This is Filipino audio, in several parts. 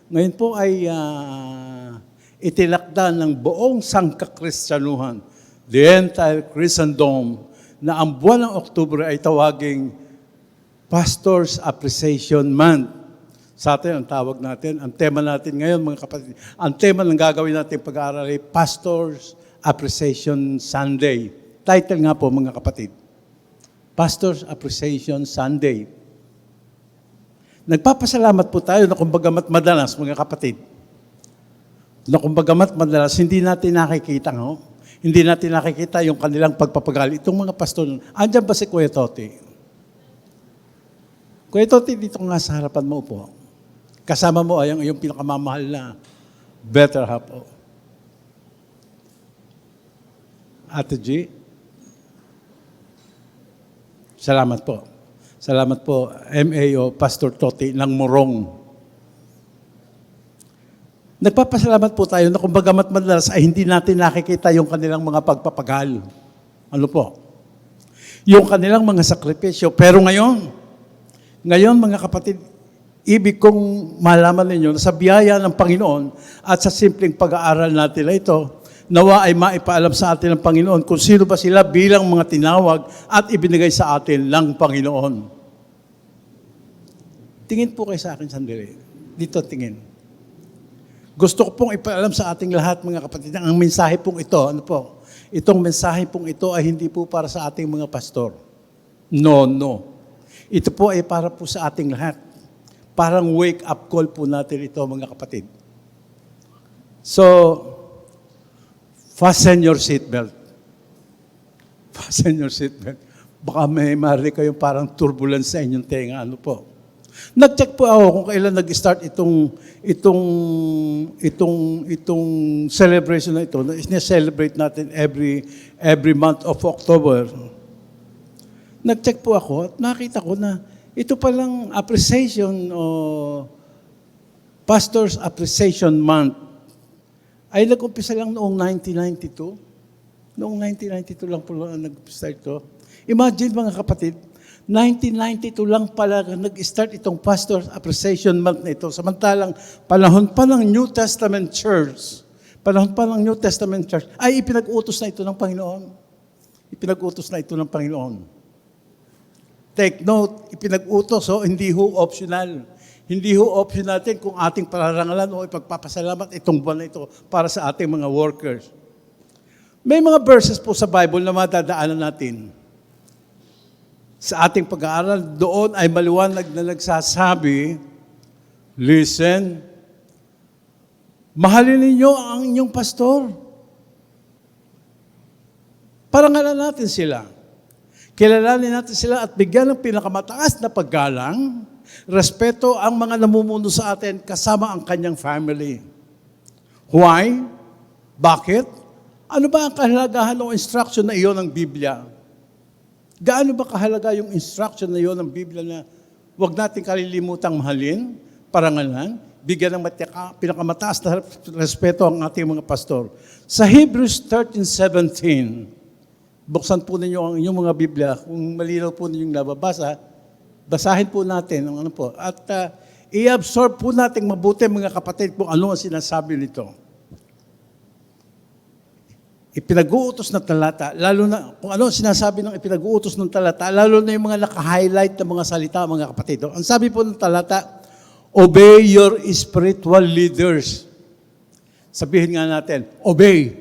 Ngayon po ay itinakda ng buong sangkakristyanuhan, the entire Christendom, na ang buwan ng Oktubre ay tawaging Pastor's Appreciation Month. Sa atin, ang tawag natin, ang tema natin ngayon, mga kapatid, ang tema ng gagawin natin pag-aaral ay Pastor's Appreciation Sunday. Title nga po, mga kapatid, Pastor's Appreciation Sunday. Nagpapasalamat po tayo na kumbagamat madalas, mga kapatid, na kumbagamat madalas, hindi natin nakikita, hindi natin nakikita yung kanilang pagpapagali. Itong mga pastor, andyan ba si Kuya Toti? Kuya Toti, dito nga sa harapan mo po. Kasama mo ay yung pinakamamahal na better half. Ate G, salamat po. Salamat po, MAO Pastor Toti ng Morong. Nagpapasalamat po tayo na kumbagamat madalas ay hindi natin nakikita yung kanilang mga pagpapagal. Ano po? Yung kanilang mga sakripisyo. Pero ngayon mga kapatid, ibig kong malaman ninyo na sa biyaya ng Panginoon at sa simpleng pag-aaral natin na ito, nawa ay maipaalam sa atin ng Panginoon kung sino ba sila bilang mga tinawag at ibinigay sa atin ng Panginoon. Tingin po kayo sa akin sandali. Dito tingin. Gusto ko pong ipaalam sa ating lahat, mga kapatid, ang mensahe pong ito, itong mensahe pong ito ay hindi po para sa ating mga pastor. No. Ito po ay para po sa ating lahat. Parang wake-up call po natin ito, mga kapatid. So, fasten your seatbelt. Fasten your seatbelt. Baka may mari kayong parang turbulence sa inyong tenga. Ano po? Nag-check po ako kung kailan nag-start itong celebration na ito. Na-celebrate natin every month of October. Nag-check po ako at nakita ko na ito palang appreciation o Pastor's Appreciation Month ay nag-umpisa lang noong 1992. Noong 1992 lang po nag-start ko. Imagine mga kapatid, 1992 lang pala nag-start itong Pastor's Appreciation Month na ito. Samantalang panahon pa ng New Testament Church, ay ipinag-utos na ito ng Panginoon. Ipinag-utos na ito ng Panginoon. Take note, ipinag-utos, hindi ho optional. Hindi ho optional natin kung ating pararangalan o ipagpapasalamat itong buwan na ito para sa ating mga workers. May mga verses po sa Bible na madadaanan natin. Sa ating pag-aaral, doon ay maliwanag na nagsasabi, listen, mahalin ninyo ang inyong pastor. Parangalan natin sila. Kilalanin natin sila at bigyan ng pinakamataas na paggalang, respeto ang mga namumuno sa atin kasama ang kanyang family. Why? Bakit? Ano ba ang kahalagahan ng instruction na iyon ng Biblia? Gaano ba kahalaga yung instruction na iyon ng Biblia na huwag natin kalilimutang mahalin, parangalan, bigyan ng pinakamataas na respeto ang ating mga pastor? Sa Hebrews 13:17, buksan po ninyo ang inyong mga Biblia. Kung malinaw po ninyong nababasa, basahin po natin. At i-absorb po natin mabuti mga kapatid kung ano ang sinasabi nito. Ipinag-uutos na talata, lalo na, kung ano ang sinasabi ng ipinag-uutos ng talata, lalo na yung mga naka-highlight ng mga salita, mga kapatid. Ang sabi po ng talata, obey your spiritual leaders. Sabihin nga natin, obey.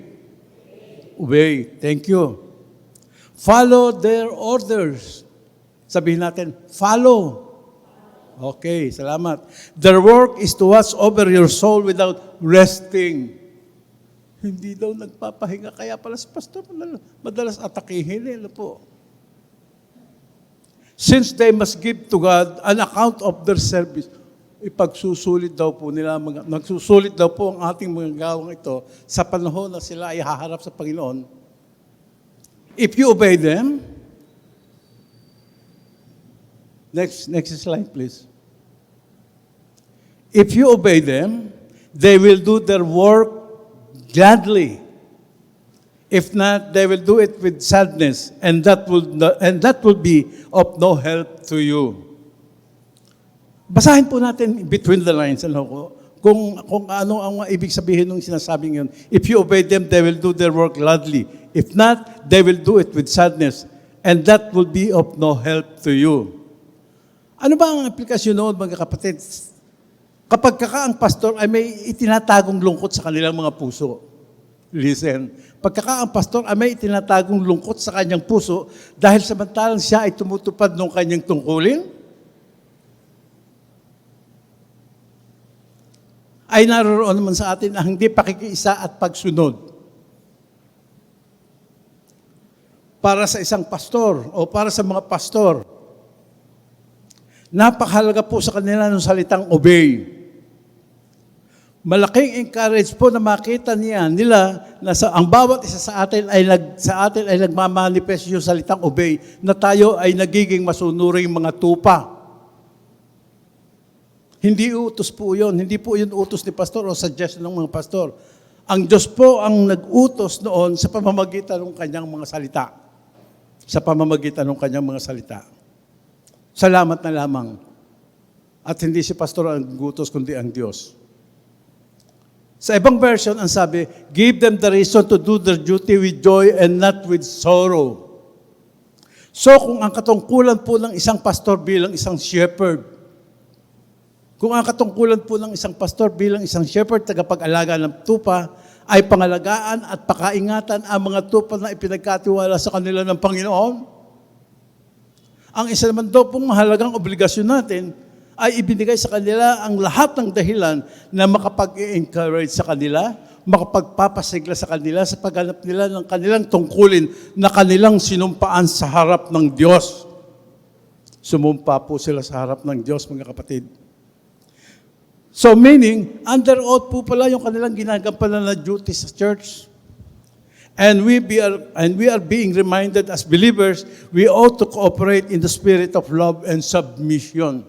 Obey. Thank you. Follow their orders. Sabihin natin, follow. Okay, salamat. Their work is to watch over your soul without resting. Hindi daw nagpapahinga, kaya pala si pastor madalas atakihin. Ano po? Since they must give to God an account of their service, ipagsusulit daw po nila, nagsusulit daw po ang ating mga gawang ito sa panahon na sila ay haharap sa Panginoon. If you obey them, next slide please. If you obey them, they will do their work gladly. If not, they will do it with sadness, and that will be of no help to you. Basahin po natin between the lines. kung ano ang ibig sabihin ng sinasabing yun. If you obey them, they will do their work gladly. If not, they will do it with sadness. And that will be of no help to you. Ano ba ang aplikasyon noon, mga kapatid? Kapag ang pastor ay may itinatagong lungkot sa kanilang mga puso. Listen, pagkaka ang pastor ay may itinatagong lungkot sa kanyang puso dahil samantalang siya ay tumutupad ng kanyang tungkulin, ay naroon naman sa atin ang hindi pakikiisa at pagsunod. Para sa isang pastor o para sa mga pastor, napakahalaga po sa kanila ng salitang obey. Malaking encourage po na makita nila na ang bawat isa sa atin ay nagmamanifest yung salitang obey, na tayo ay nagiging masunuring mga tupa. Hindi utos po yun. Hindi po yun utos ni pastor o suggestion ng mga pastor. Ang Diyos po ang nag-utos noon sa pamamagitan ng kanyang mga salita. Sa pamamagitan ng kanyang mga salita. Salamat na lamang. At hindi si pastor ang nag-utos, kundi ang Diyos. Sa ibang version, ang sabi, give them the reason to do their duty with joy and not with sorrow. So kung ang katungkulan po ng isang pastor bilang isang shepherd, kung ang katungkulan po ng isang pastor bilang isang shepherd, tagapag-alaga ng tupa, ay pangalagaan at pakaingatan ang mga tupa na ipinagkatiwala sa kanila ng Panginoon, ang isa naman daw pong mahalagang obligasyon natin ay ibinigay sa kanila ang lahat ng dahilan na makapag-encourage sa kanila, makapagpapasigla sa kanila sa pagganap nila ng kanilang tungkulin na kanilang sinumpaan sa harap ng Diyos. Sumumpa po sila sa harap ng Diyos, mga kapatid. So meaning, under oath po pala yung kanilang ginagampanan na duty sa church. And we are being reminded as believers, we ought to cooperate in the spirit of love and submission.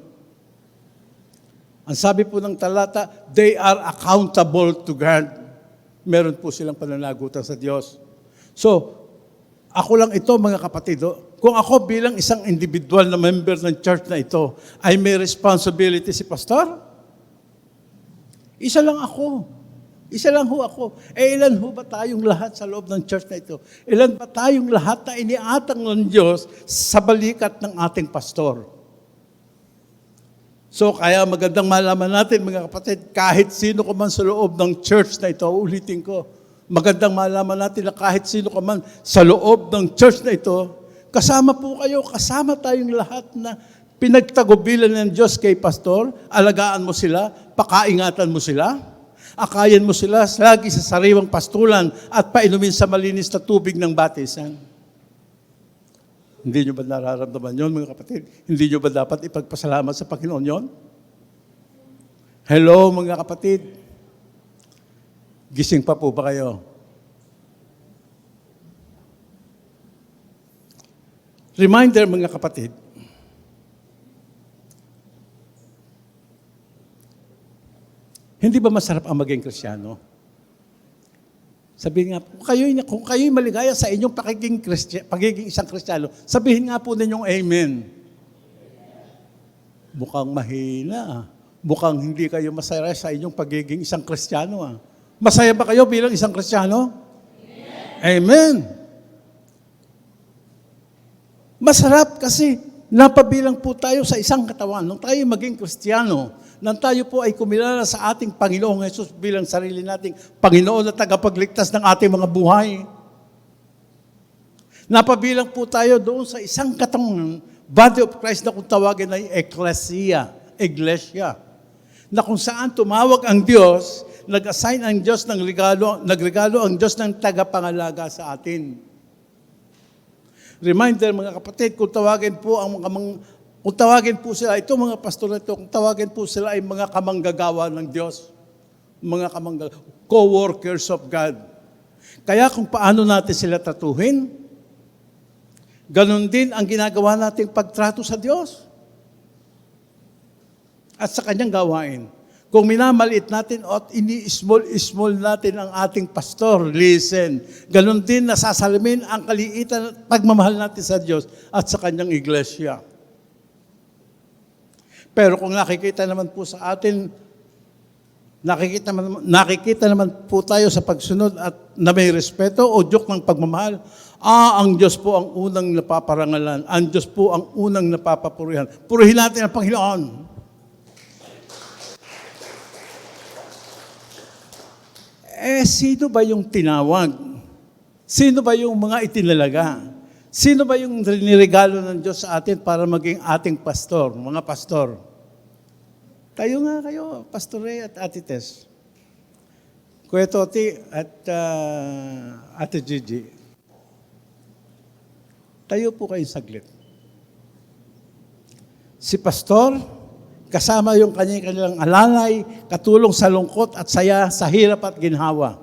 Ang sabi po ng talata, they are accountable to God. Meron po silang pananagutan sa Diyos. So, ako lang ito, mga kapatid, kung ako bilang isang individual na member ng church na ito, ay may responsibility si pastor, isa lang ako. Isa lang ho ako. Ilan ho ba tayong lahat sa loob ng church na ito? Ilan ba tayong lahat na iniatang ng Diyos sa balikat ng ating pastor? So, kaya magandang malaman natin, mga kapatid, kahit sino ka man sa loob ng church na ito, ulitin ko, magandang malaman natin na kahit sino ka man sa loob ng church na ito, kasama po kayo, kasama tayong lahat na pinagtagubilan ng Diyos kay pastor, alagaan mo sila, pakaingatan mo sila, akayan mo sila lagi sa sariwang pastulan at painumin sa malinis na tubig ng batisan. Hindi nyo ba nararamdaman yun, mga kapatid? Hindi nyo ba dapat ipagpasalamat sa Panginoon yun? Hello, mga kapatid. Gising pa po ba kayo? Reminder, mga kapatid, hindi ba masarap ang maging Kristiyano? Sabihin nga, kung kayo'y maligaya sa inyong pagiging isang Kristiyano, sabihin nga po ninyong amen. Mukhang mahina. Mukhang hindi kayo masaya sa inyong pagiging isang Kristiyano. Masaya ba kayo bilang isang Kristiyano? Amen. Masarap kasi napabilang po tayo sa isang katawan. Nung tayo maging Kristiyano, nang tayo po ay kumilala sa ating Panginoong Hesus bilang sarili nating Panginoon na tagapagligtas ng ating mga buhay. Napabilang po tayo doon sa isang katawan, body of Christ na kung tawagin ay iglesia, na kung saan tumawag ang Diyos, nag-assign ang Diyos ng regalo, nagregalo ang Diyos ng tagapangalaga sa atin. Reminder, mga kapatid, kung tawagin po sila, ito mga pastor na ito, kung tawagin po sila ay mga kamanggagawa ng Diyos. Mga co-workers of God. Kaya kung paano natin sila tratuhin, ganun din ang ginagawa nating pagtrato sa Diyos. At sa kanyang gawain. Kung minamaliit natin at ini-small natin ang ating pastor, listen, ganun din nasasalamin ang kaliitan at pagmamahal natin sa Diyos at sa kanyang iglesia. Pero kung nakikita naman po sa atin Nakikita naman po tayo sa pagsunod at na may respeto o joke ng pagmamahal. Ang Diyos po ang unang napaparangalan. Ang Diyos po ang unang napapapurihan. Purihin natin ang Panginoon. Sino ba yung tinawag? Sino ba yung mga itinalaga? Sino ba yung niregalo ng Diyos sa atin para maging ating pastor, mga pastor? Tayo nga kayo, Pastor Ray at Ate Tess. Kuya Toti at Ate Gigi. Tayo po kayo saglit. Si Pastor, kasama yung kanilang alalay, katulong sa lungkot at saya, sa hirap at ginhawa.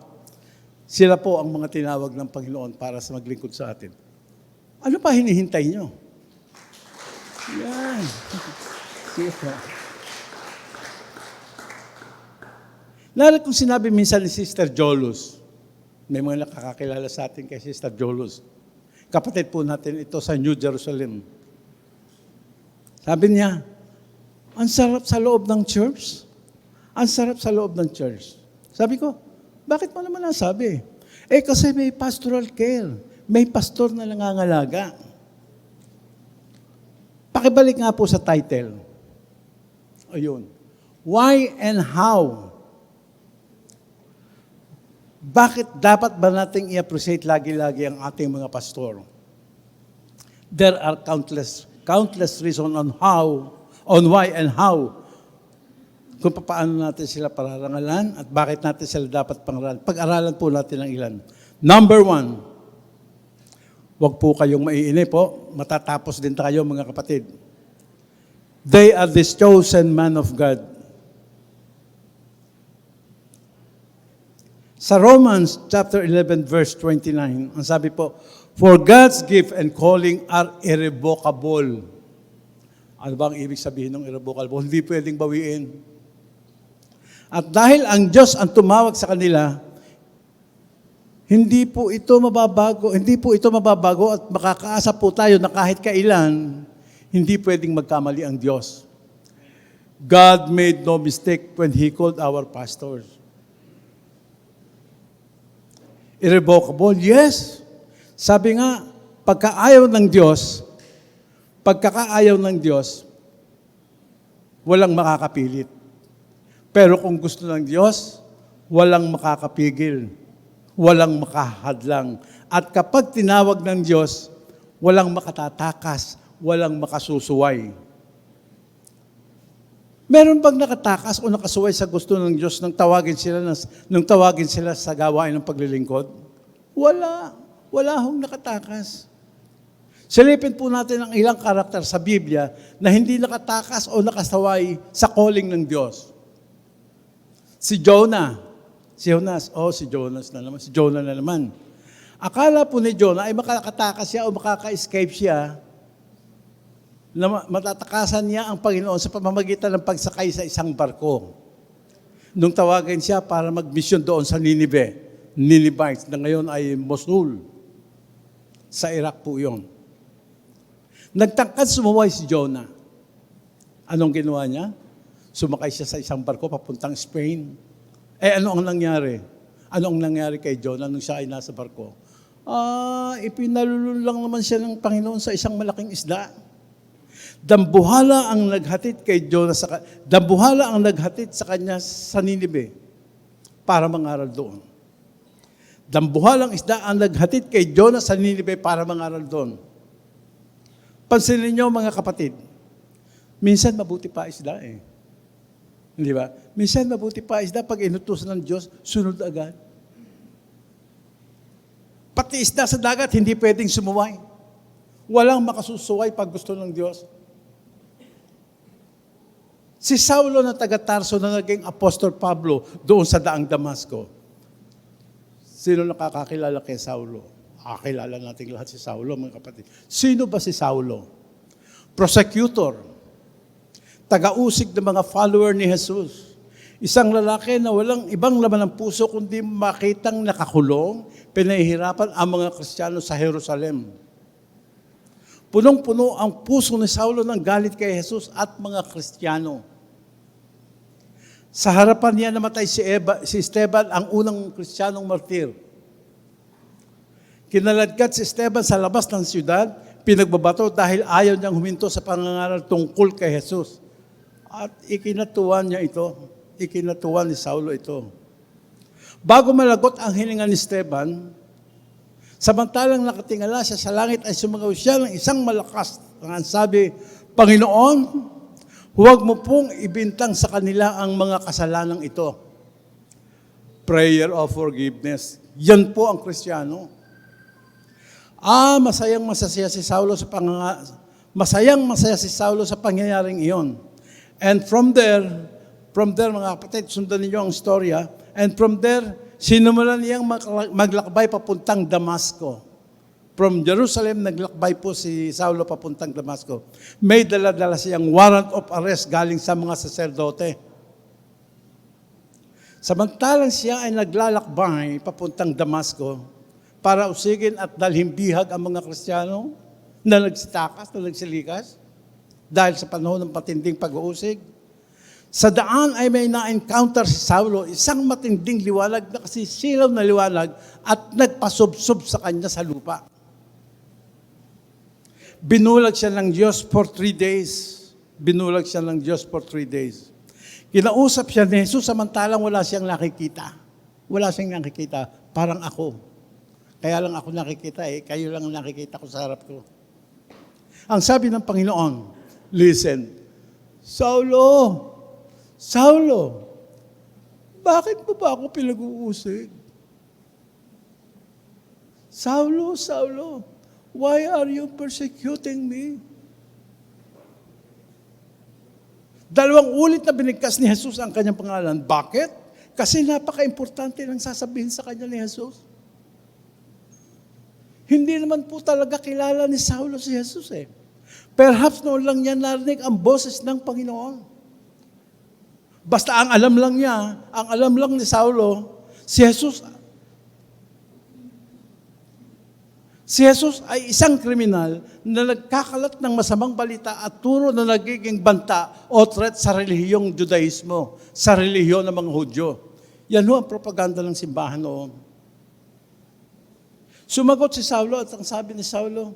Sila po ang mga tinawag ng Panginoon para sa maglingkod sa atin. Ano pa hinihintay nyo? Yan. Sige po. Lalo kung sinabi minsan ni Sister Jolus, may mga nakakakilala sa atin kay Sister Jolus. Kapatid po natin ito sa New Jerusalem. Sabi niya, ang sarap sa loob ng church. Ang sarap sa loob ng church. Sabi ko, bakit mo naman nasabi? Kasi may pastoral care. May pastor na nangangalaga. Pakibalik nga po sa title. Ayun. Why and how? Bakit dapat ba nating i-appreciate lagi-lagi ang ating mga pastor? There are countless reasons on why and how, kung paano natin sila pararangalan at bakit natin sila dapat pangaralan. Pag-aralan po natin ang ilan. Number 1, huwag po kayong maiinip po, matatapos din tayo mga kapatid. They are the chosen man of God. Sa Romans chapter 11 verse 29, ang sabi po, for God's gift and calling are irrevocable. Ano ba ang ibig sabihin ng irrevocable? Hindi pwedeng bawiin. At dahil ang Diyos ang tumawag sa kanila, hindi po ito mababago at makakaasa po tayo na kahit kailan, hindi pwedeng magkamali ang Diyos. God made no mistake when He called our pastors. Irrevocable, yes. Sabi nga, pagkaayaw ng Diyos, walang makakapilit. Pero kung gusto ng Diyos, walang makakapigil, walang makahadlang. At kapag tinawag ng Diyos, walang makatatakas, walang makasusuway. Meron bang nakatakas o nakasuway sa gusto ng Diyos nang tawagin sila sa gawain ng paglilingkod? Wala. Wala hong nakatakas. Silipin po natin ang ilang karakter sa Biblia na hindi nakatakas o nakasaway sa calling ng Diyos. Si Jonah na naman. Akala po ni Jonah ay makakatakas siya o makaka-escape siya na matatakasan niya ang Panginoon sa pamamagitan ng pagsakay sa isang barko. Nung tawagin siya para mag-mission doon sa Ninevites, na ngayon ay Mosul. Sa Iraq po yun. Nagtangkad sumuway si Jonah. Anong ginawa niya? Sumakay siya sa isang barko papuntang Spain. Ano ang nangyari? Ano ang nangyari kay Jonah nung siya ay nasa barko? Ipinalulun lang naman siya ng Panginoon sa isang malaking isda. Dambuhala ang naghatid sa kanya sa Ninive para mangaral doon. Dambuhalang isda ang naghatid kay Jonah sa Ninive para mangaral doon. Pansinin niyo mga kapatid, minsan mabuti pa isda eh. Hindi ba? Minsan mabuti pa isda pag inutusan ng Diyos, sunod agad. Pati isda sa dagat, hindi pwedeng sumuway. Walang makasusuway pag gusto ng Diyos. Si Saulo na taga-Tarso na naging Apostol Pablo doon sa daang Damasco. Sino nakakakilala kay Saulo? Kilala natin lahat si Saulo, mga kapatid. Sino ba si Saulo? Prosecutor. Taga-usig ng mga follower ni Jesus. Isang lalaki na walang ibang laman ng puso kundi makitang nakakulong, pinahihirapan ang mga Kristiyano sa Jerusalem. Punong-puno ang puso ni Saulo ng galit kay Jesus at mga Kristiyano. Sa harapan niya namatay si Esteban, ang unang Kristiyanong martir. Kinaladkad si Esteban sa labas ng siyudad, pinagbabato dahil ayaw niyang huminto sa pangangaral tungkol kay Jesus. At ikinatuwa niya ito. Ikinatuwa ni Saulo ito. Bago malagot ang hininga ni Esteban, samantalang nakatingala siya sa langit ay sumangaw siya ng isang malakas. Ang sabi, Panginoon, huwag mo pong ibintang sa kanila ang mga kasalanang ito. Prayer of forgiveness. Yan po ang Kristiyano. Masaya si Saulo sa pangyayaring iyon. And from there mga kapatid, sundan ninyo ang storya. And from there, sinimulan niyang maglakbay papuntang Damasco. From Jerusalem, naglakbay po si Saulo papuntang Damasco. May dala-dala siyang warrant of arrest galing sa mga saserdote. Samantalang siya ay naglalakbay papuntang Damasco para usigin at dalhin bihag ang mga Kristiyano na nagsitakas, na nagsilikas dahil sa panahon ng patinding pag-uusig. Sa daan ay may na-encounter si Saulo, isang matinding liwanag na kasi silaw na liwanag at nagpasubsob sa kanya sa lupa. Binulag siya ng Diyos for 3 days. Binulag siya ng Diyos for 3 days. Kinausap siya ni Jesus samantalang wala siyang nakikita. Wala siyang nakikita, parang ako. Kaya lang ako nakikita kayo lang ang nakikita ko sa harap ko. Ang sabi ng Panginoon, listen, Saulo, bakit mo ba ako pinag-uusig? Saulo, why are you persecuting me? Dalawang ulit na binigkas ni Jesus ang kanyang pangalan. Bakit? Kasi napaka-importante ng sasabihin sa kanya ni Jesus. Hindi naman po talaga kilala ni Saulo si Jesus Perhaps noon lang niya narinig ang boses ng Panginoon. Basta ang alam lang ni Saulo, si Jesus ay isang kriminal na nagkakalat ng masamang balita at turo na nagiging banta o threat sa relihiyong Judaismo, sa relihiyon ng mga Hudyo. Yan ho ang propaganda ng simbahan noon. Sumagot si Saulo at ang sabi ni Saulo,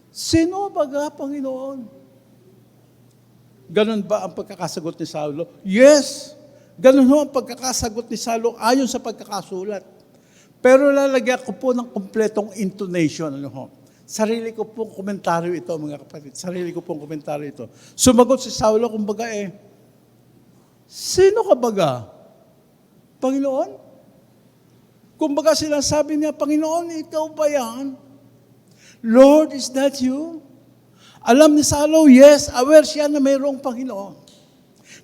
sino ba Panginoon? Ganon ba ang pagkakasagot ni Saulo? Yes! Ganon ho ang pagkakasagot ni Saulo ayon sa pagkakasulat. Pero lalagyan ko po ng kumpletong intonation. Sarili ko pong komentaryo ito, mga kapatid. Sarili ko pong komentaryo ito. Sumagot si Saulo, kumbaga sino ka baga? Panginoon? Kumbaga sinasabi niya, Panginoon, ikaw ba yan? Lord, is that you? Alam ni Saulo, yes, aware siya na mayroong Panginoon.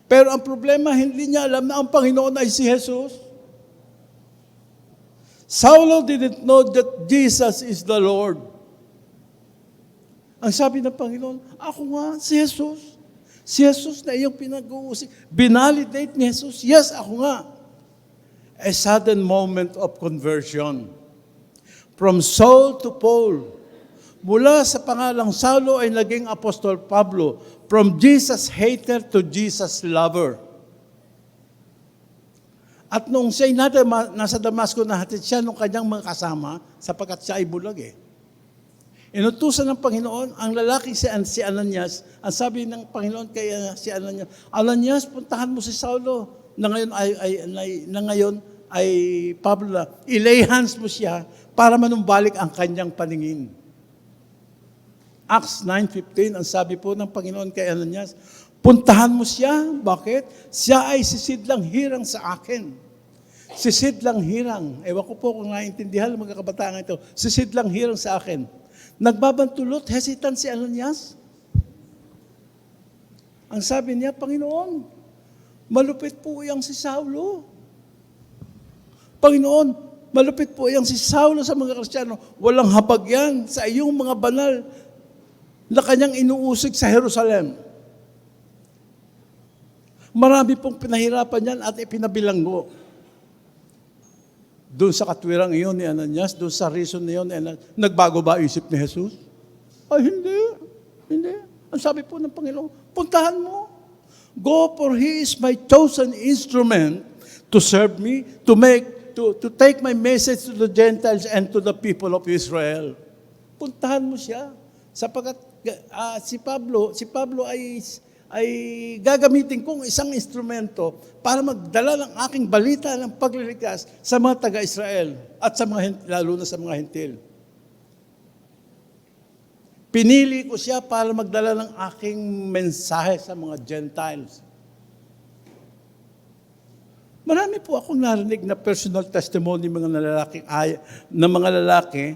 Pero ang problema, hindi niya alam na ang Panginoon ay si Jesus. Saulo didn't know that Jesus is the Lord. Ang sabi ng Panginoon, ako nga, si Jesus. Si Jesus na iyong pinag-uusig. Binalidate ni Jesus, yes, ako nga. A sudden moment of conversion. From Saul to Paul. Mula sa pangalang Saulo ay naging Apostol Pablo. From Jesus hater to Jesus lover. At nung siya'y nasa Damasco, nahatid siya nung kanyang mga kasama sapagkat siya ay bulag Inutusan ng Panginoon ang lalaki si Ananias. Ang sabi ng Panginoon kay si Ananias, Ananias, puntahan mo si Saulo na ngayon ay Pablo na. I-lay hands mo siya para manumbalik ang kanyang paningin. Acts 9:15, ang sabi po ng Panginoon kay Ananias, puntahan mo siya. Bakit? Siya ay sisidlang hirang sa akin. Sisidlang hirang. Ewan ko po kung naintindihan ng mga kabataan ito. Sisidlang hirang sa akin. Nagbabantulot, hesitant si Ananias. Ang sabi niya, Panginoon, malupit po iyang si Saulo. Panginoon, malupit po iyang si Saulo sa mga Kristiyano. Walang habag yan sa iyong mga banal na kanyang inuusig sa Jerusalem. Marami pong pinahirapan yan at ipinabilanggo. Doon sa katwirang iyon ni Ananias, doon sa reason na iyon, nagbago ba isip ni Jesus? Ay, hindi. Ang sabi po ng Panginoon, puntahan mo. Go, for he is my chosen instrument to serve me, to take my message to the Gentiles and to the people of Israel. Puntahan mo siya. Sapagkat si Pablo ay gagamitin kong isang instrumento para magdala ng aking balita ng paglilikas sa mga taga-Israel at sa lalo na sa mga Hentil. Pinili ko siya para magdala ng aking mensahe sa mga Gentiles. Marami po akong narinig na personal testimony ng mga lalaki,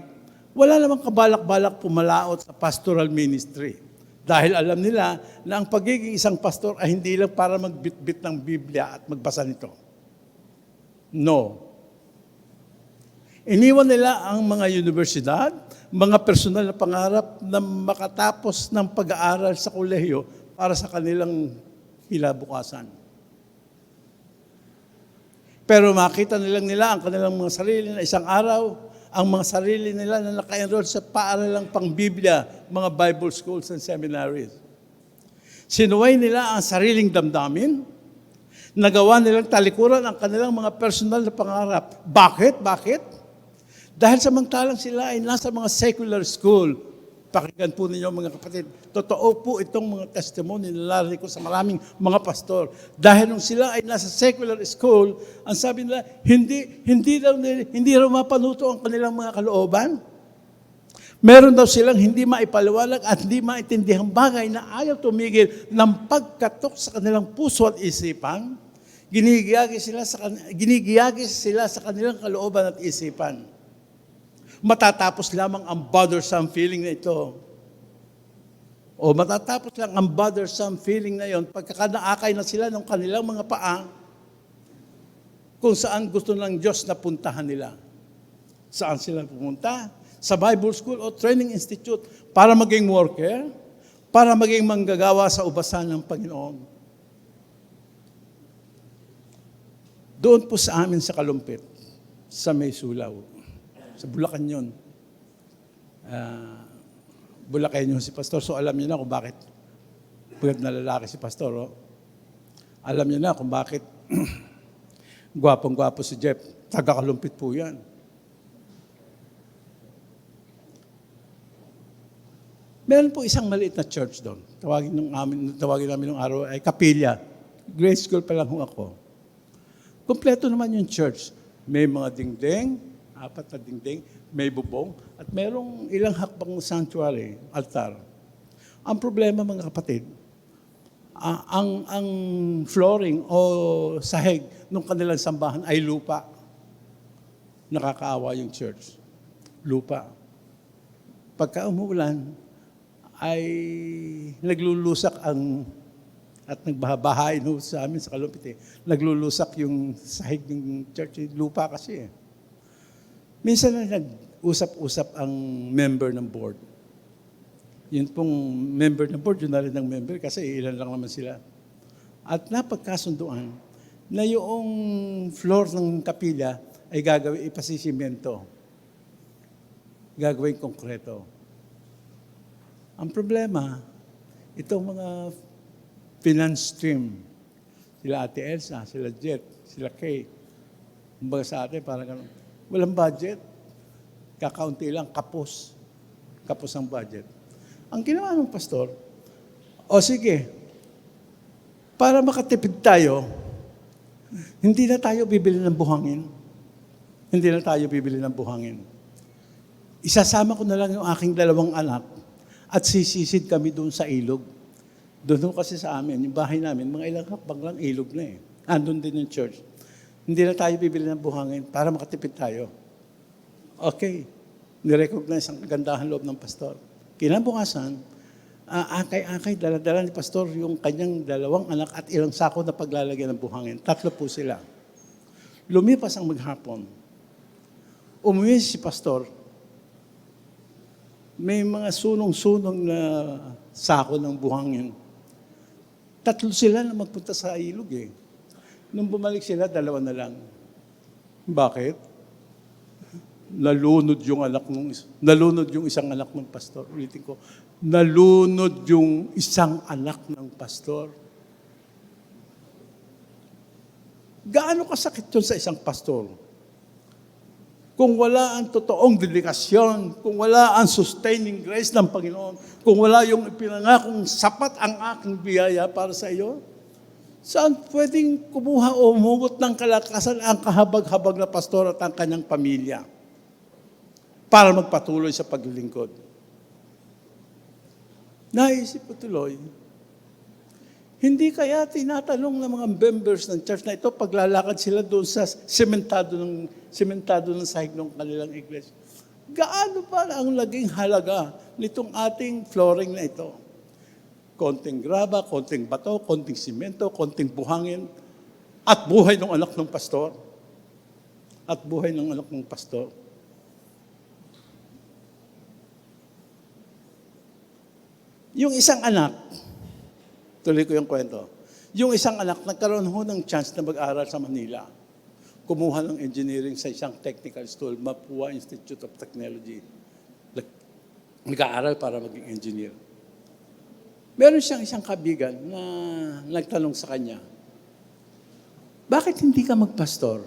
wala namang kabalak-balak pumalaot sa pastoral ministry. Dahil alam nila na ang pagiging isang pastor ay hindi lang para magbitbit ng Biblia at magbasa nito. No. Iniwan nila ang mga universidad, mga personal na pangarap na makatapos ng pag-aaral sa kolehiyo para sa kanilang kinabukasan. Pero makita nila ang kanilang mga sarili na isang araw, ang mga sarili nila na naka-enroll sa paaralang pang-Biblia, mga Bible schools and seminaries. Sinuway nila ang sariling damdamin, nagawa nilang talikuran ang kanilang mga personal na pangarap. Bakit? Dahil samantalang sila ay nasa mga secular school. Pakinggan po ninyo mga kapatid, totoo po itong mga testimony na narinig ko sa maraming mga pastor. Dahil nung sila ay nasa secular school, ang sabi nila, hindi raw mapanuto ang kanilang mga kalooban. Meron daw silang hindi maipaliwanag at hindi maintindihang bagay na ayaw tumigil ng pagkatok sa kanilang puso at isipan. Ginigiyagi sila sa kanilang kalooban at isipan. Matatapos lamang ang bothersome feeling na ito. O matatapos lang ang bothersome feeling na yon pagkakanaakay na sila ng kanilang mga paa kung saan gusto ng Diyos na puntahan nila. Saan sila pumunta? Sa Bible School o Training Institute para maging worker, para maging manggagawa sa ubasan ng Panginoon. Doon po sa amin sa Kalumpit, sa May Sulaw. Sa Bulacan yun. Bulacan yun si Pastor. So alam niyo na kung bakit puyat na lalaki si Pastor. Oh. Alam niyo na kung bakit gwapong-gwapo si Jeff. Taga-Kalumpit po yan. Meron po isang maliit na church doon. Tawagin namin nung araw ay Kapilya. Grade school pa lang ako. Kompleto naman yung church. May mga dingding, 4 na dingding, may bubong, at merong ilang hakbang sanctuary, altar. Ang problema mga kapatid, ang flooring o sahig ng kanilang sambahan ay lupa. Nakakaawa yung church. Lupa. Pagka umuulan, ay naglulusak at nagbahabahain sa amin sa Kalumpit. Naglulusak yung sahig ng church, lupa kasi. Minsan na nag-usap-usap ang member ng board. Yun pong member ng board, yun na rin ang member kasi ilan lang naman sila. At napagkasunduan na yung floor ng kapilya ay gagawin ipasisimento. Gagawin konkreto. Ang problema, itong mga finance team, sila Ate Elsa, sila Jet, sila Kay, kumbaga sa atin, parang ganun. Walang budget. Kakaunti lang, kapos. Kapos ang budget. Ang ginawa ng pastor, sige, para makatipid tayo, hindi na tayo bibili ng buhangin. Hindi na tayo bibili ng buhangin. Isasama ko na lang yung aking 2 anak at sisisid kami doon sa ilog. Doon kasi sa amin, yung bahay namin, mga ilang hakbang lang ilog na eh. Andun din yung church. Hindi na tayo bibili ng buhangin para makatipid tayo. Okay. Nirecognize ang kagandahan loob ng pastor. Kinabukasan, akay-akay, dala-dala ni pastor yung kanyang 2 anak at ilang sako na paglalagyan ng buhangin. 3 po sila. Lumipas ang maghapon. Umuwi si pastor. May mga sunong-sunong na sako ng buhangin. 3 sila na magpunta sa ilog eh. Nung bumalik sila, 2 na lang. Bakit? Nalunod yung isang anak ng pastor. Ulitin ko, nalunod yung isang anak ng pastor. Gaano kasakit yun sa isang pastor? Kung wala ang totoong dedikasyon, kung wala ang sustaining grace ng Panginoon, kung wala yung ipinangakong sapat ang aking biyaya para sa iyo, saan pwedeng kumuha o umugot ng kalakasan ang kahabag-habag na pastor at ang kanyang pamilya para magpatuloy sa paglilingkod? Naisip ko tuloy, hindi kaya tinatanong ng mga members ng church na ito, paglalakad sila doon sa sementado ng sahig ng kanilang iglesia, gaano pa ang naging halaga nitong ating flooring na ito? Konting graba, konting bato, konting simento, konting buhangin, at buhay ng anak ng pastor. At buhay ng anak ng pastor. Yung isang anak, tuloy ko yung kwento. Yung isang anak, nagkaroon ho ng chance na mag-aral sa Manila. Kumuha ng engineering sa isang technical school, Mapua Institute of Technology. Nag-aaral para maging engineer. Meron siyang isang kaibigan na nagtanong sa kanya, bakit hindi ka magpastor?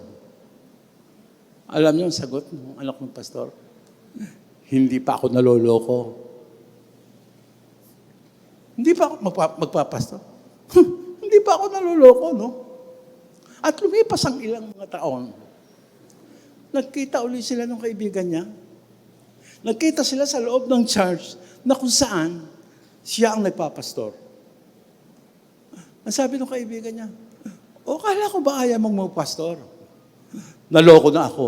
Alam niyo ang sagot ng anak ng pastor? Hindi pa ako naloloko. Hindi pa ako magpapastor. Hindi pa ako naluloko, no? At lumipas ang ilang mga taon. Nagkita uli sila ng kaibigan niya. Nagkita sila sa loob ng church na kung saan siya ang nagpapastor. Ang sabi ng kaibigan niya, kala ko ba ayaw mong magpastor? Naloko na ako.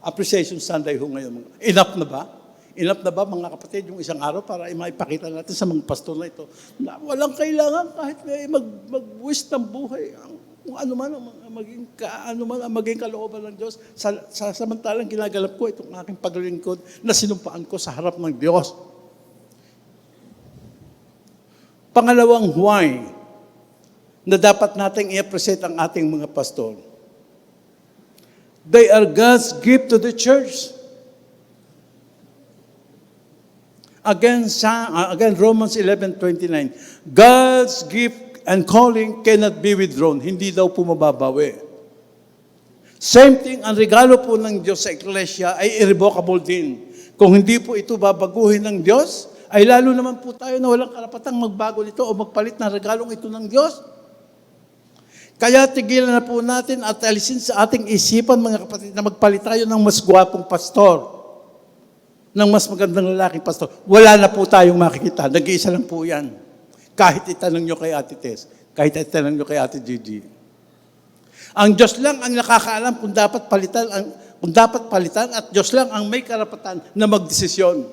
Appreciation Sunday ho ngayon. Enough na ba? Enough na ba mga kapatid yung isang araw para maipakita natin sa mga pastor na ito na walang kailangan kahit mag-wish ng buhay kung ano man ang maging kalooban ng Diyos samantalang ginagalap ko itong aking paglilingkod na sinumpaan ko sa harap ng Diyos. Pangalawang why na dapat nating i-appreciate ang ating mga pastor. They are God's gift to the church. Again, Romans 11:29. God's gift and calling cannot be withdrawn. Hindi daw po mababawi. Same thing, ang regalo po ng Diyos sa Iglesia ay irrevocable din. Kung hindi po ito babaguhin ng Diyos, ay lalo naman po tayo na walang karapatang magbago nito o magpalit ng regalong ito ng Diyos. Kaya tigilan na po natin at alisin sa ating isipan, mga kapatid, na magpalit tayo ng mas gwapong pastor, ng mas magandang lalaking pastor. Wala na po tayong makikita. Nag-iisa lang po yan. Kahit itanong nyo kay Ate Tess, kahit itanong nyo kay Ate Gigi. Ang Diyos lang ang nakakaalam kung dapat palitan at Diyos lang ang may karapatan na magdesisyon.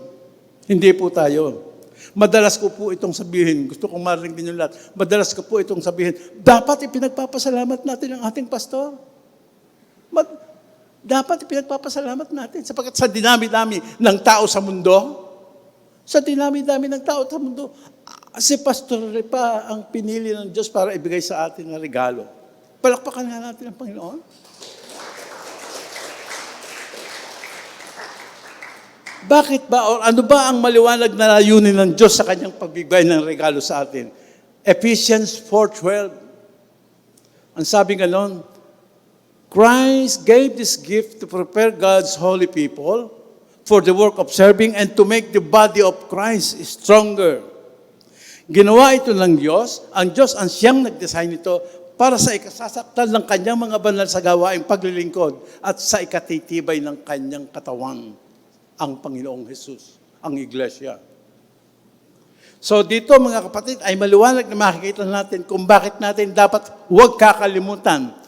Hindi po tayo. Madalas ko po itong sabihin, gusto kong marinig din yung lahat, madalas ko po itong sabihin, dapat ipinagpapasalamat natin ang ating pastor. Dapat ipinagpapasalamat natin sapagkat sa dinami-dami ng tao sa mundo, si Pastor pa ang pinili ng Diyos para ibigay sa atin na regalo. Palakpakan nga natin ang Panginoon. Bakit ba, o ano ba ang maliwanag na layunin ng Diyos sa kanyang pagbigay ng regalo sa atin? Ephesians 4:12. Ang sabi ganon, Christ gave this gift to prepare God's holy people for the work of serving and to make the body of Christ stronger. Ginawa ito ng Diyos. Ang Diyos ang siyang nag-design ito para sa ikasasaktan ng kanyang mga banal sa gawaing paglilingkod at sa ikatitibay ng kanyang katawan, ang Panginoong Jesus, ang Iglesia. So dito mga kapatid ay maliwanag na makikita natin kung bakit natin dapat huwag kakalimutan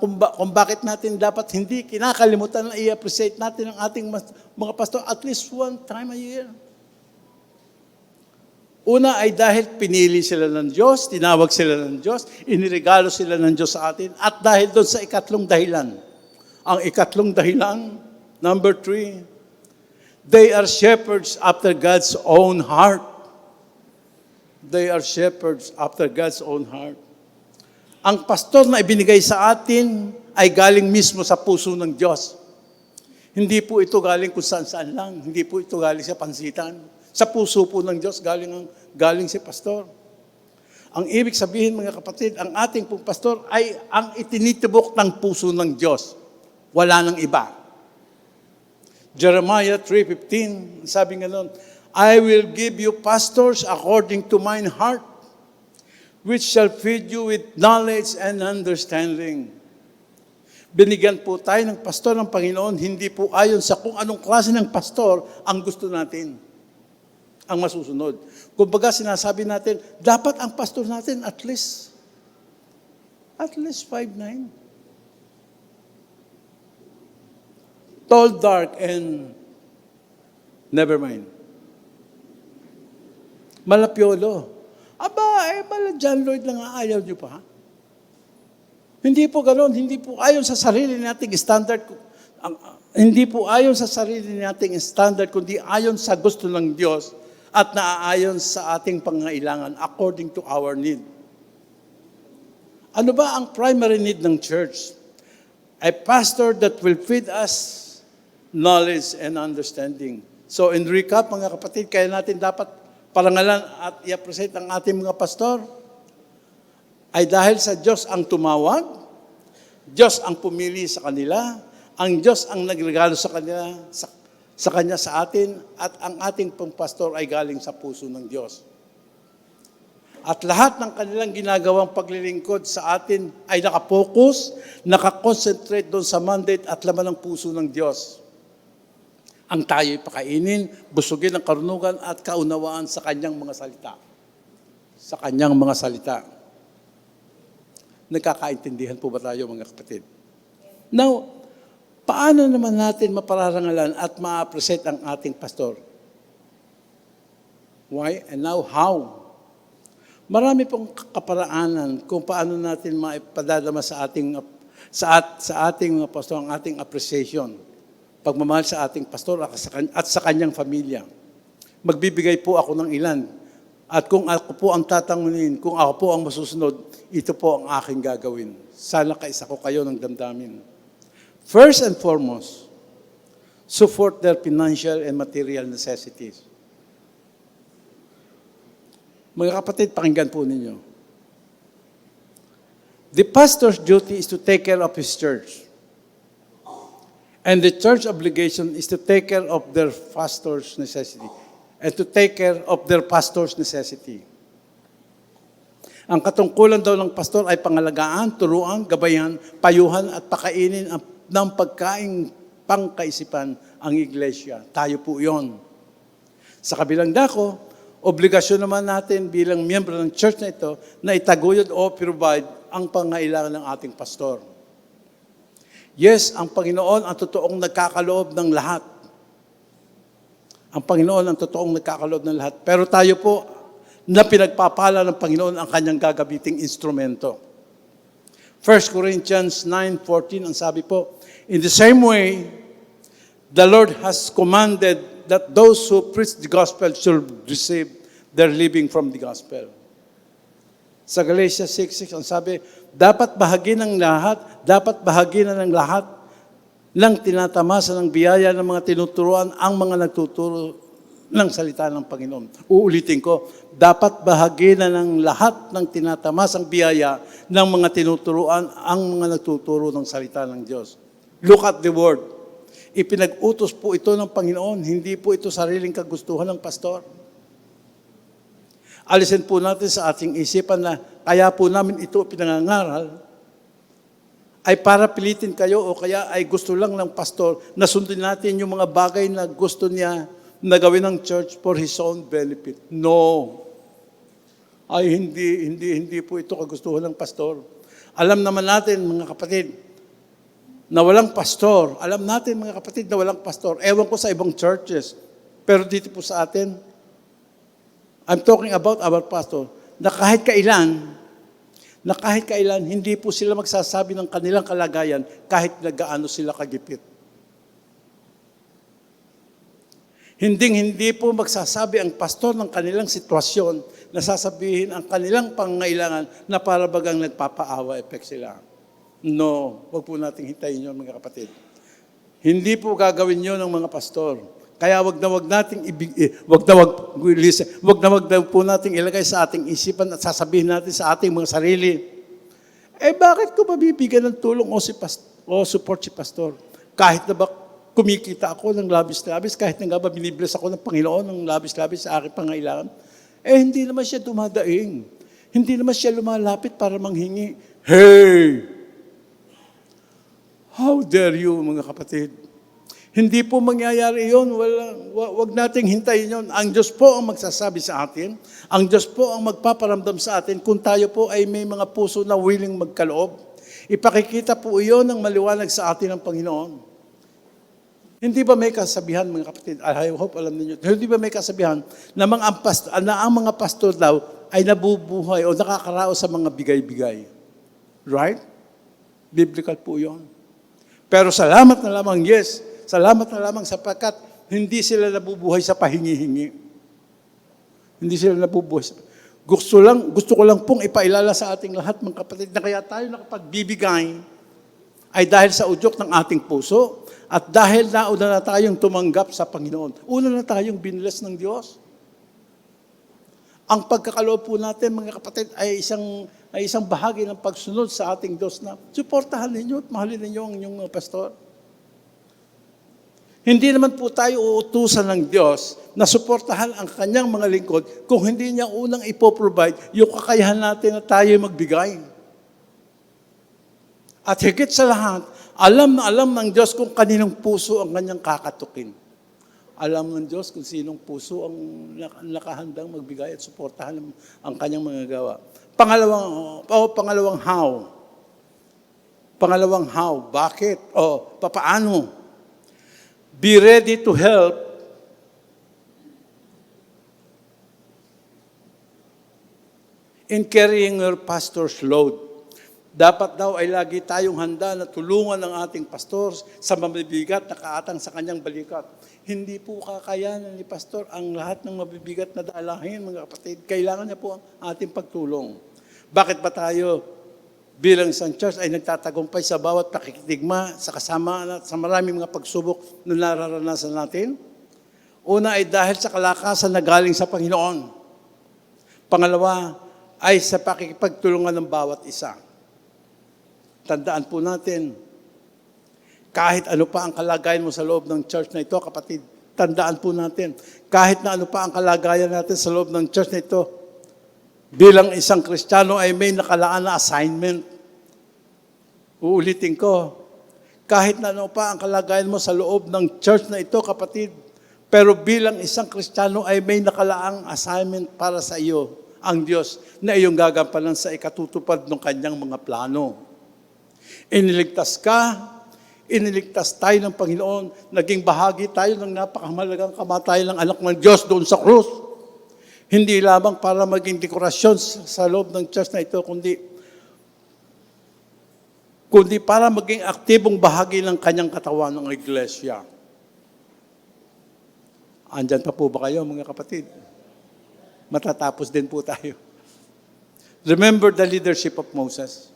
kung bakit natin dapat hindi kinakalimutan na i-appreciate natin ang ating mga pastor at least one time a year. Una ay dahil pinili sila ng Diyos, tinawag sila ng Diyos, iniregalo sila ng Diyos sa atin, at dahil doon sa ikatlong dahilan. Ang ikatlong dahilan, number 3, they are shepherds after God's own heart. They are shepherds after God's own heart. Ang pastor na ibinigay sa atin ay galing mismo sa puso ng Diyos. Hindi po ito galing kung saan-saan lang. Hindi po ito galing sa pansitan. Sa puso po ng Diyos galing si pastor. Ang ibig sabihin, mga kapatid, ang ating pong pastor ay ang itinitibok ng puso ng Diyos. Wala nang iba. Jeremiah 3:15, sabi nga nun, I will give you pastors according to mine heart, which shall feed you with knowledge and understanding. Binigyan po tayo ng pastor ng Panginoon, hindi po ayon sa kung anong klase ng pastor ang gusto natin, ang masusunod. Kumbaga sinasabi natin, dapat ang pastor natin at least 5'9". Tall, dark, and never mind. Malapiolo. Bala John Lloyd lang ayaw niyo pa. Hindi po ganoon, hindi po ayon sa sarili nating standard, hindi po ayon sa sarili nating standard, kundi ayon sa gusto ng Diyos at naaayon sa ating pangangailangan according to our need. Ano ba ang primary need ng church? A pastor that will feed us knowledge and understanding. So in recap, mga kapatid, kaya natin dapat parangalan at i-appreciate ang ating mga pastor ay dahil sa Diyos ang tumawag, Diyos ang pumili sa kanila, ang Diyos ang nagregalo sa kanila, sa Kanya sa atin, at ang ating pong pastor ay galing sa puso ng Diyos. At lahat ng kanilang ginagawang paglilingkod sa atin ay nakapokus, nakakonsentrate doon sa mandate at laman ng puso ng Diyos. Ang tayo'y pakainin, busugin ng karunugan at kaunawaan sa Kanyang mga salita. Sa Kanyang mga salita. Nagkakaintindihan po ba tayo, mga kapatid? Now, paano naman natin mapararangalan at ma-appreciate ang ating pastor? Why? And now, how? Marami pong kaparaanan kung paano natin maipadadama sa ating mga pastor ang ating appreciation, pagmamahal sa ating pastor at sa kanyang pamilya. Magbibigay po ako ng ilan. At kung ako po ang tatangunin, kung ako po ang masusunod, ito po ang aking gagawin. Sana kaisa ko kayo ng damdamin. First and foremost, support their financial and material necessities. Mga kapatid, pakinggan po ninyo. The pastor's duty is to take care of his church. And the church obligation is to take care of their pastor's necessity. And to take care of their pastor's necessity. Ang katungkulan daw ng pastor ay pangalagaan, turuan, gabayan, payuhan at pakainin ng pagkaing pangkaisipan ang iglesia. Tayo po yon. Sa kabilang dako, obligasyon naman natin bilang miyembro ng church na ito na itaguyod o provide ang pangailangan ng ating pastor. Yes, ang Panginoon ang totoong nagkakaloob ng lahat. Ang Panginoon ang totoong nagkakaloob ng lahat. Pero tayo po, na pinagpapala ng Panginoon ang kanyang gagabiting instrumento. 1 Corinthians 9:14, ang sabi po, in the same way, the Lord has commanded that those who preach the gospel should receive their living from the gospel. Sa Galatians 6:6, ang sabi, dapat bahagi ng lahat ng tinatamasa ng biyaya ng mga tinuturuan ang mga nagtuturo ng salita ng Panginoon. Uulitin ko, dapat bahagi na ng lahat ng tinatamasang biyaya ng mga tinuturuan ang mga nagtuturo ng salita ng Diyos. Look at the word. Ipinag-utos po ito ng Panginoon, hindi po ito sariling kagustuhan ng pastor. Alisin po natin sa ating isipan na kaya po namin ito pinangangaral ay para pilitin kayo o kaya ay gusto lang ng pastor na sundin natin yung mga bagay na gusto niya na gawin ng church for his own benefit. No. Ay hindi po ito kagustuhan ng pastor. Alam naman natin, mga kapatid, na walang pastor. Alam natin, mga kapatid, na walang pastor. Ewan ko sa ibang churches. Pero dito po sa atin, I'm talking about our pastor, na kahit kailan, hindi po sila magsasabi ng kanilang kalagayan kahit nagaano sila kagipit. Hindi po magsasabi ang pastor ng kanilang sitwasyon na sasabihin ang kanilang pangangailangan na para bagang nagpapaawa effect sila. No, huwag po nating hintayin yun, mga kapatid. Hindi po gagawin yun ng mga pastor. Kaya wag na po nating ilagay sa ating isipan at sasabihin natin sa ating mga sarili, bakit ko mabibigyan ng tulong o support si pastor? Kahit na ba kumikita ako ng labis-labis, kahit na nga ba binibless ako ng Panginoon ng labis-labis sa aking pangailangan, hindi naman siya dumadaing. Hindi naman siya lumalapit para manghingi. Hey! How dare you, mga kapatid? Hindi po mangyayari yun. Wag nating hintayin yun. Ang Diyos po ang magsasabi sa atin. Ang Diyos po ang magpaparamdam sa atin kung tayo po ay may mga puso na willing magkaloob. Ipakikita po iyon ng maliwanag sa atin ng Panginoon. Hindi ba may kasabihan, mga kapatid? I hope alam niyo. Hindi ba may kasabihan na ang mga pastor daw ay nabubuhay o nakakaraos sa mga bigay-bigay? Right? Biblical po yun. Pero salamat na lamang, yes. Salamat na lamang sapagkat hindi sila nabubuhay sa pahingi-hingi. Hindi sila nabubuhay. Gusto ko lang pong ipailala sa ating lahat, mga kapatid, na kaya tayo nakapagbibigay ay dahil sa udyok ng ating puso at dahil nauna na tayong tumanggap sa Panginoon. Una na tayong biniless ng Diyos. Ang pagkakaloob po natin, mga kapatid, ay isang bahagi ng pagsunod sa ating Diyos na suportahan ninyo at mahalin ninyo ang inyong mga pastor. Hindi naman po tayo uutusan ng Diyos na suportahan ang kanyang mga lingkod kung hindi niya unang ipoprovide yung kakayahan natin na tayo magbigay. At higit sa lahat, alam ng Diyos kung kaninong puso ang kanyang kakatukin. Alam ng Diyos kung sinong puso ang nakahandang magbigay at suportahan ang kanyang mga gawa. Pangalawang how. Pangalawang how. Bakit? Papaano? Be ready to help in carrying your pastor's load. Dapat daw ay lagi tayong handa na tulungan ng ating pastor sa mabibigat na kaatang sa kanyang balikat. Hindi po kakayanan ni pastor ang lahat ng mabibigat na dalahin, mga kapatid. Kailangan niya po ang ating pagtulong. Bakit ba tayo bilang isang church ay nagtatagumpay sa bawat pakikitigma, sa kasama at sa maraming mga pagsubok na nararanasan natin? Una ay dahil sa kalakasan na galing sa Panginoon. Pangalawa ay sa pakikipagtulungan ng bawat isa. Tandaan po natin, kahit ano pa ang kalagayan mo sa loob ng church na ito, kapatid, tandaan po natin, kahit na ano pa ang kalagayan natin sa loob ng church na ito, bilang isang Kristiyano ay may nakalaan na assignment. Uulitin ko, kahit na ano pa ang kalagayan mo sa loob ng church na ito, kapatid, pero bilang isang Kristiyano ay may nakalaang assignment para sa iyo, ang Diyos, na iyong gagampanan sa ikatutupad ng kanyang mga plano. Iniligtas tayo ng Panginoon, naging bahagi tayo ng napakamalagang kamatayan ng anak ng Diyos doon sa krus. Hindi lamang para maging dekorasyon sa loob ng church na ito, kundi para maging aktibong bahagi ng kanyang katawan ng iglesia. Andyan pa po ba kayo, mga kapatid? Matatapos din po tayo. Remember the leadership of Moses.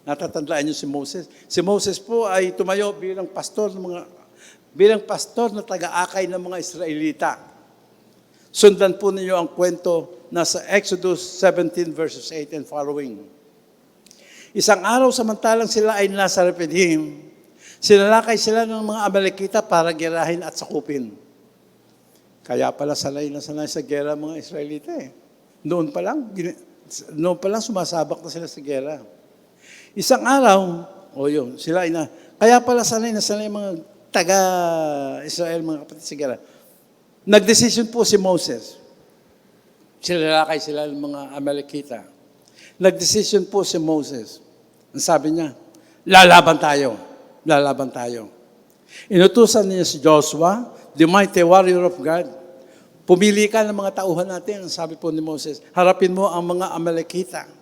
Natatandaan niyo si Moses. Si Moses po ay tumayo bilang pastor na taga-akay ng mga Israelita. Sundan po ninyo ang kwento na sa Exodus 17 verses 8 and following. Isang araw samantalang sila ay nasa Rephidim, sinalakay sila ng mga Amalekita para gerahin at sakupin. Kaya pala sanay sa gera mga Israelita eh. Noon pa lang sumasabak na sila sa gera. Isang araw, kaya pala sanay mga taga-Israel, mga kapatid sa gera. Nagdesisyon po si Moses. Sinalakay sila ng mga Amalekita. Nagdesisyon po si Moses. Ang sabi niya, lalaban tayo. Inutusan niya si Joshua, the mighty warrior of God. Pumili ka ng mga tauhan natin, ang sabi po ni Moses, harapin mo ang mga Amalekita.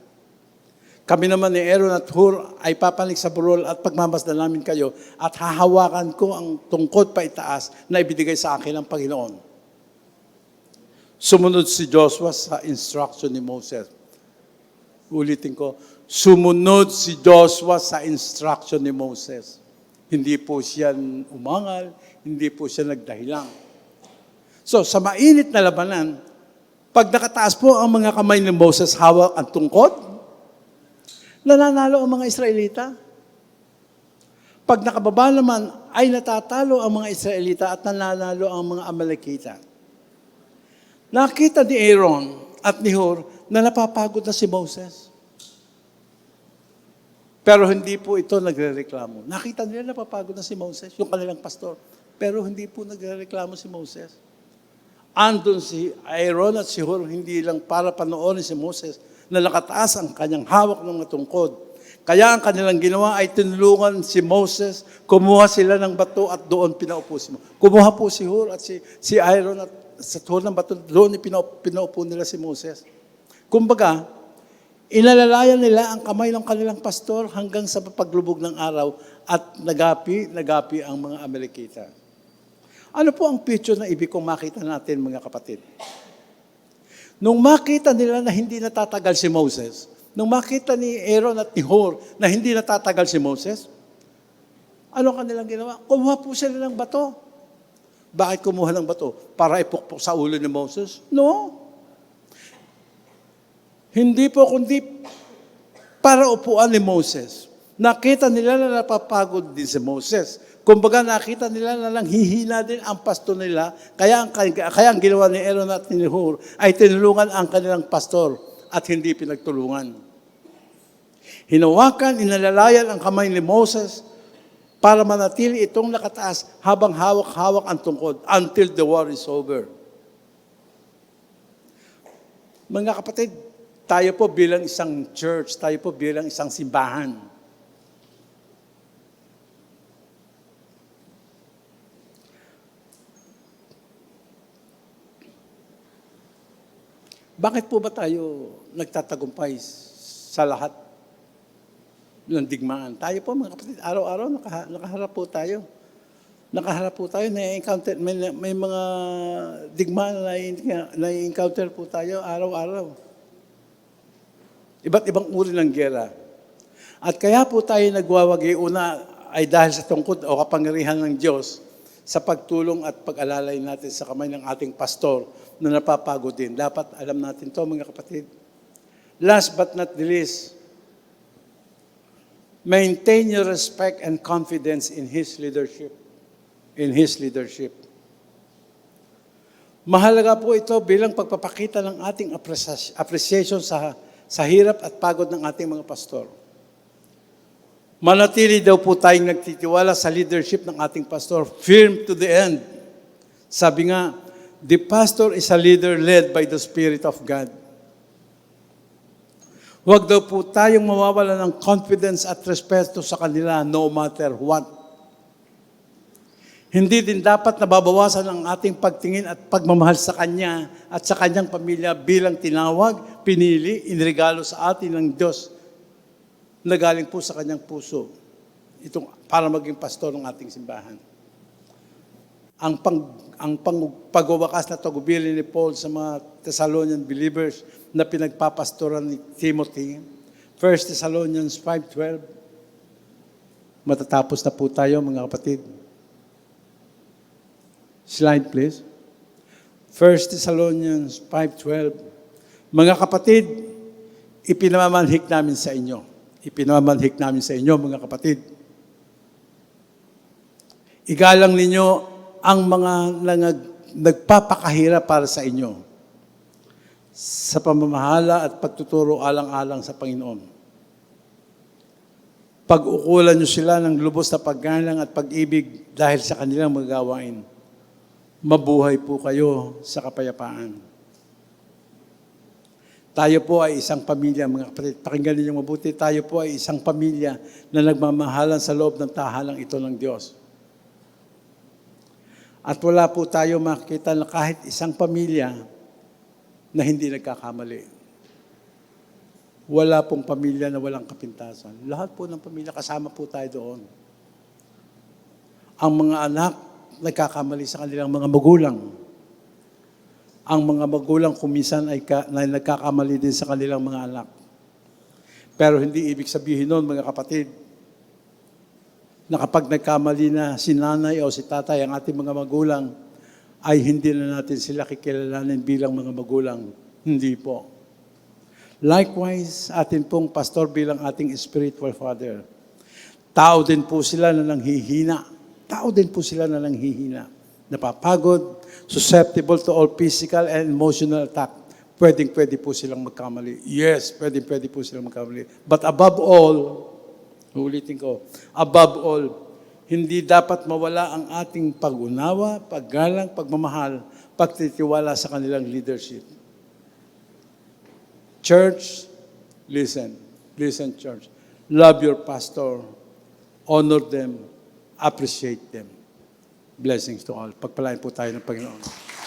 Kami naman ni Aaron at Hur ay papanik sa burol at pagmamasdan namin kayo at hahawakan ko ang tungkod pa itaas na ibinigay sa akin ng Panginoon. Sumunod si Joshua sa instruction ni Moses. Ulitin ko, sumunod si Joshua sa instruction ni Moses. Hindi po siya umangal, hindi po siya nagdahilan. So, sa mainit na labanan, pag nakataas po ang mga kamay ni Moses, hawak ang tungkod, nananalo ang mga Israelita. Pag nakababa naman, ay natatalo ang mga Israelita at nananalo ang mga Amalekita. Nakita ni Aaron at ni Hur na napapagod na si Moses. Pero hindi po ito nagrereklamo. Nakita nila napapagod na si Moses, yung kanilang pastor. Pero hindi po nagrereklamo si Moses. Andun si Aaron at si Hur, hindi lang para panoorin si Moses na nakataas ang kanyang hawak ng matungkod. Kaya ang kanilang ginawa ay tinulungan si Moses, kumuha sila ng bato at doon pinaupo si Moses. Kumuha po si Hur at si Aaron at sa tuhod ng bato, doon pinaupo nila si Moses. Kumbaga, inalalayan nila ang kamay ng kanilang pastor hanggang sa paglubog ng araw at nagapi ang mga Amalekita. Ano po ang picture na ibig kong makita natin, mga kapatid? Nung makita nila na hindi natatagal si Moses, nung makita ni Aaron at ni Hur na hindi natatagal si Moses, ano kanilang ginawa? Kumuha po sila ng bato. Bakit kumuha ng bato? Para ipukpok sa ulo ni Moses? No. Hindi po kundi para upuan ni Moses. Nakita nila na napapagod din si Moses. Kumbaga nakita nila na lang hihina din ang pastor nila. Kaya ang ginawa ni Aaron at ni Hur ay tinulungan ang kanilang pastor at hindi pinagtulungan. Hinawakan, inalalayan ang kamay ni Moses para manatili itong nakataas habang hawak-hawak ang tungkod until the war is over. Mga kapatid, tayo po bilang isang church, tayo po bilang isang simbahan. Bakit po ba tayo nagtatagumpay sa lahat ng digmaan? Tayo po mga kapatid, araw-araw nakaharap po tayo. Nakaharap po tayo, may mga digmaan na na-encounter po tayo araw-araw. Iba't ibang uri ng gera. At kaya po tayo nagwawagi, una ay dahil sa tungkod o kapangyarihan ng Diyos sa pagtulong at pag-alalay natin sa kamay ng ating pastor na napapagod din. Dapat alam natin to mga kapatid. Last but not the least, maintain your respect and confidence in His leadership. In His leadership. Mahalaga po ito bilang pagpapakita ng ating appreciation sa hirap at pagod ng ating mga pastor. Manatili daw po tayong nagtitiwala sa leadership ng ating pastor, firm to the end. Sabi nga, the pastor is a leader led by the Spirit of God. Huwag daw po tayong mawawala ng confidence at respeto sa kanila no matter what. Hindi din dapat nababawasan ang ating pagtingin at pagmamahal sa Kanya at sa Kanyang pamilya bilang tinawag, pinili, inregalo sa atin ng Diyos na galing po sa Kanyang puso. Itong para maging pastor ng ating simbahan. Ang pagwawakas na tagubilin ni Paul sa mga Thessalonian believers na pinagpapastoran ni Timothy. 1 Thessalonians 5:12. Matatapos na po tayo mga kapatid. Slide please. 1 Thessalonians 5:12. Mga kapatid, ipinamanhik namin sa inyo. Ipinamanhik namin sa inyo mga kapatid. Igalang ninyo ang mga nagpapakahirap para sa inyo sa pamamahala at pagtuturo alang-alang sa Panginoon. Pag-ukulan nyo sila ng lubos na paggalang at pag-ibig dahil sa kanilang magawain. Mabuhay po kayo sa kapayapaan. Tayo po ay isang pamilya, mga kapatid. Pakinggan niyo mabuti. Tayo po ay isang pamilya na nagmamahalan sa loob ng tahalang ito ng Diyos. At wala po tayo makikita na kahit isang pamilya na hindi nagkakamali. Wala pong pamilya na walang kapintasan. Lahat po ng pamilya, kasama po tayo doon. Ang mga anak, nagkakamali sa kanilang mga magulang. Ang mga magulang kumisan ay nagkakamali din sa kanilang mga anak. Pero hindi ibig sabihin noon, mga kapatid, na kapag nagkamali na si nanay o si tatay, ang ating mga magulang, ay hindi na natin sila kikilalanin bilang mga magulang. Hindi po. Likewise, atin pong pastor bilang ating spiritual father. Tao din po sila na nanghihina. Tao din po sila na nanghihina. Napapagod, susceptible to all physical and emotional attack. Pwede po silang magkamali. Yes, pwede po silang magkamali. But above all, ulitin ko, above all, hindi dapat mawala ang ating pag-unawa, paggalang, pagmamahal, pagtitiwala sa kanilang leadership. Church, listen. Listen, church. Love your pastor. Honor them. Appreciate them. Blessings to all. Pagpalain po tayo ng Panginoon.